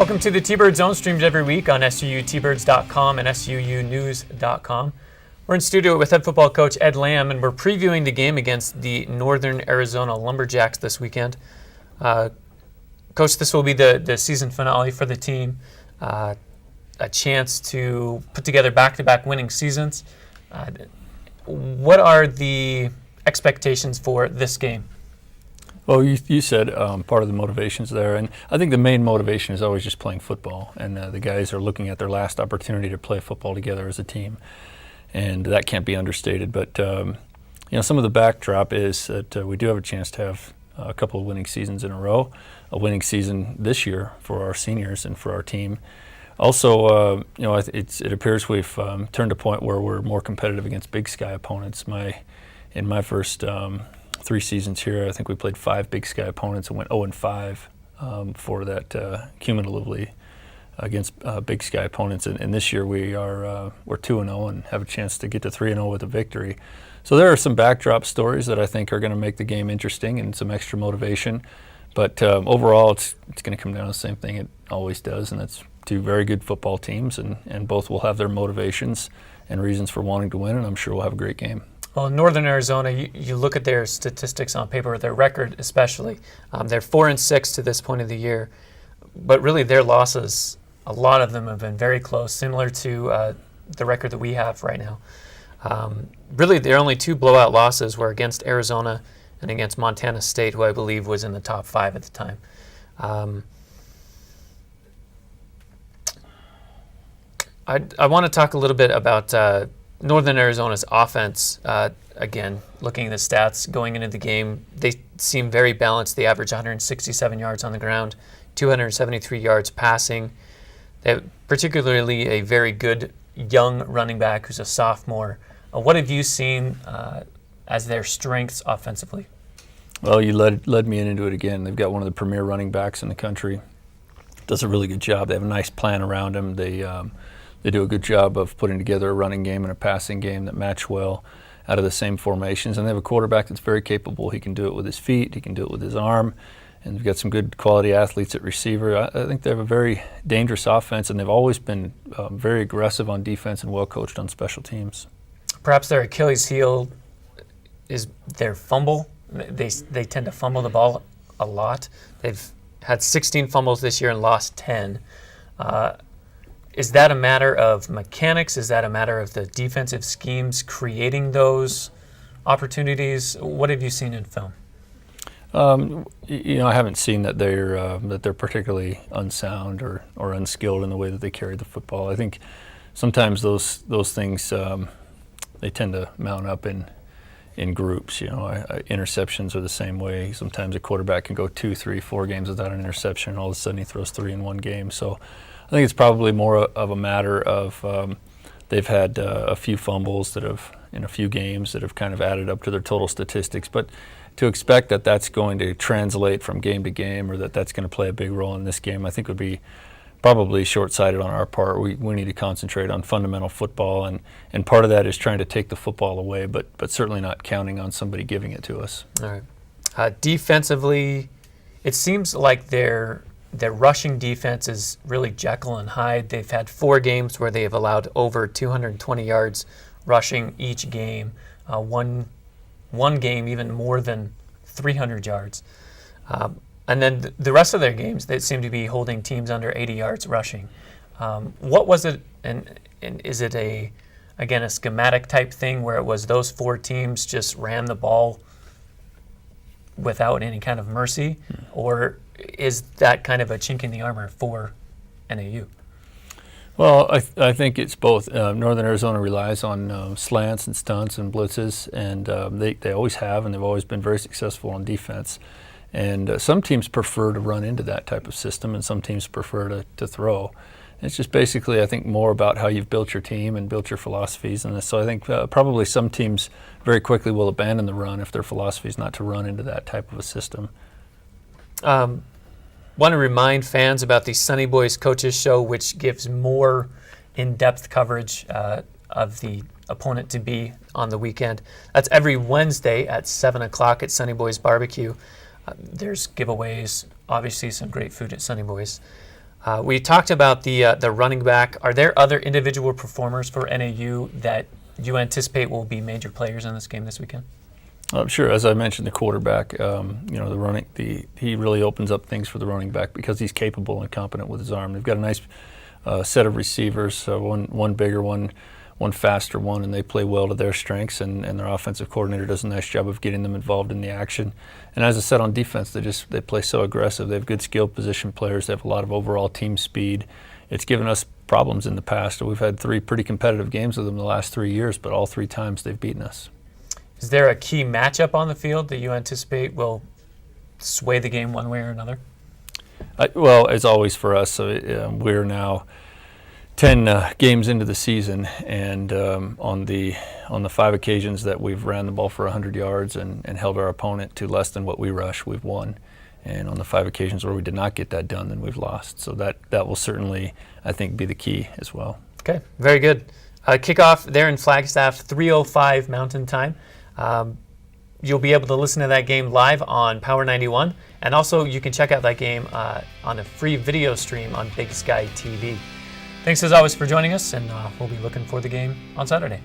Welcome to the T-Bird Zone, streamed every week on SUUTbirds.com and SUUnews.com. We're in studio with head football coach Ed Lamb, and we're previewing the game against the Northern Arizona Lumberjacks this weekend. Coach, this will be the season finale for the team, a chance to put together back-to-back winning seasons. What are the expectations for this game? Well, you said part of the motivation's there, and I think the main motivation is always just playing football, and the guys are looking at their last opportunity to play football together as a team, and that can't be understated. But some of the backdrop is that we do have a chance to have a couple of winning seasons in a row, a winning season this year for our seniors and for our team. Also, it appears we've turned a point where we're more competitive against Big Sky opponents. In my first 3 seasons here, I think we played 5 Big Sky opponents and went 0-5 for that cumulatively against Big Sky opponents. And this year we're 2-0 and have a chance to get to 3-0 with a victory. So there are some backdrop stories that I think are going to make the game interesting and some extra motivation. But overall, it's going to come down to the same thing it always does, and that's 2 very good football teams, and both will have their motivations and reasons for wanting to win, and I'm sure we'll have a great game. Well, in Northern Arizona, you look at their statistics on paper, their record especially. They're 4-6 to this point of the year, but really their losses, a lot of them have been very close, similar to the record that we have right now. Really, their only 2 blowout losses were against Arizona and against Montana State, who I believe was in the top 5 at the time. I want to talk a little bit about Northern Arizona's offense. Again, looking at the stats going into the game, they seem very balanced. They average 167 yards on the ground, 273 yards passing. They have particularly a very good young running back who's a sophomore. What have you seen as their strengths offensively? Well, you led me into it again. They've got one of the premier running backs in the country. Does a really good job. They have a nice plan around him. They do a good job of putting together a running game and a passing game that match well out of the same formations. And they have a quarterback that's very capable. He can do it with his feet. He can do it with his arm. And they've got some good quality athletes at receiver. I think they have a very dangerous offense, and they've always been very aggressive on defense and well coached on special teams. Perhaps their Achilles heel is their fumble. They tend to fumble the ball a lot. They've had 16 fumbles this year and lost 10. Is that a matter of mechanics? Is that a matter of the defensive schemes creating those opportunities? What have you seen in film? I haven't seen that they're particularly unsound or unskilled in the way that they carry the football. I think sometimes those things they tend to mount up in groups. Interceptions are the same way. Sometimes a quarterback can go 2, 3, 4 games without an interception, and all of a sudden he throws 3 in one game. So I think it's probably more of a matter of they've had a few fumbles in a few games that have kind of added up to their total statistics. But to expect that that's going to translate from game to game, or that's going to play a big role in this game, I think would be probably short-sighted on our part. We need to concentrate on fundamental football, and part of that is trying to take the football away, but certainly not counting on somebody giving it to us. All right. Defensively, it seems like their rushing defense is really Jekyll and Hyde. They've had 4 games where they have allowed over 220 yards rushing each game. One game even more than 300 yards. And then the rest of their games, they seem to be holding teams under 80 yards rushing. What was it, and is it a schematic type thing where it was those 4 teams just ran the ball without any kind of mercy, or is that kind of a chink in the armor for NAU? Well, I think it's both. Northern Arizona relies on slants and stunts and blitzes, and they always have, and they've always been very successful on defense. And some teams prefer to run into that type of system, and some teams prefer to throw. It's just basically, I think, more about how you've built your team and built your philosophies. And so I think probably some teams very quickly will abandon the run if their philosophy is not to run into that type of a system. Want to remind fans about the Sunny Boys Coaches Show, which gives more in-depth coverage of the opponent to be on the weekend. That's every Wednesday at 7 o'clock at Sunny Boys Barbecue. There's giveaways, obviously some great food at Sunny Boys. We talked about the running back. Are there other individual performers for NAU that you anticipate will be major players in this game this weekend? Sure. As I mentioned, the quarterback, he really opens up things for the running back because he's capable and competent with his arm. They've got a nice set of receivers, one bigger, one faster one, and they play well to their strengths, and their offensive coordinator does a nice job of getting them involved in the action. And as I said, on defense, they play so aggressive. They have good skilled position players. They have a lot of overall team speed. It's given us problems in the past. We've had 3 pretty competitive games with them the last 3 years, but all 3 times they've beaten us. Is there a key matchup on the field that you anticipate will sway the game one way or another? Well, as always for us, we're now 10 games into the season, and on the 5 occasions that we've ran the ball for 100 yards and held our opponent to less than what we rush, we've won. And on the 5 occasions where we did not get that done, then we've lost. So that will certainly, I think, be the key as well. Okay, very good. Kickoff there in Flagstaff, 3:05 Mountain Time. You'll be able to listen to that game live on Power 91, and also you can check out that game on a free video stream on Big Sky TV. Thanks as always for joining us, and we'll be looking for the game on Saturday.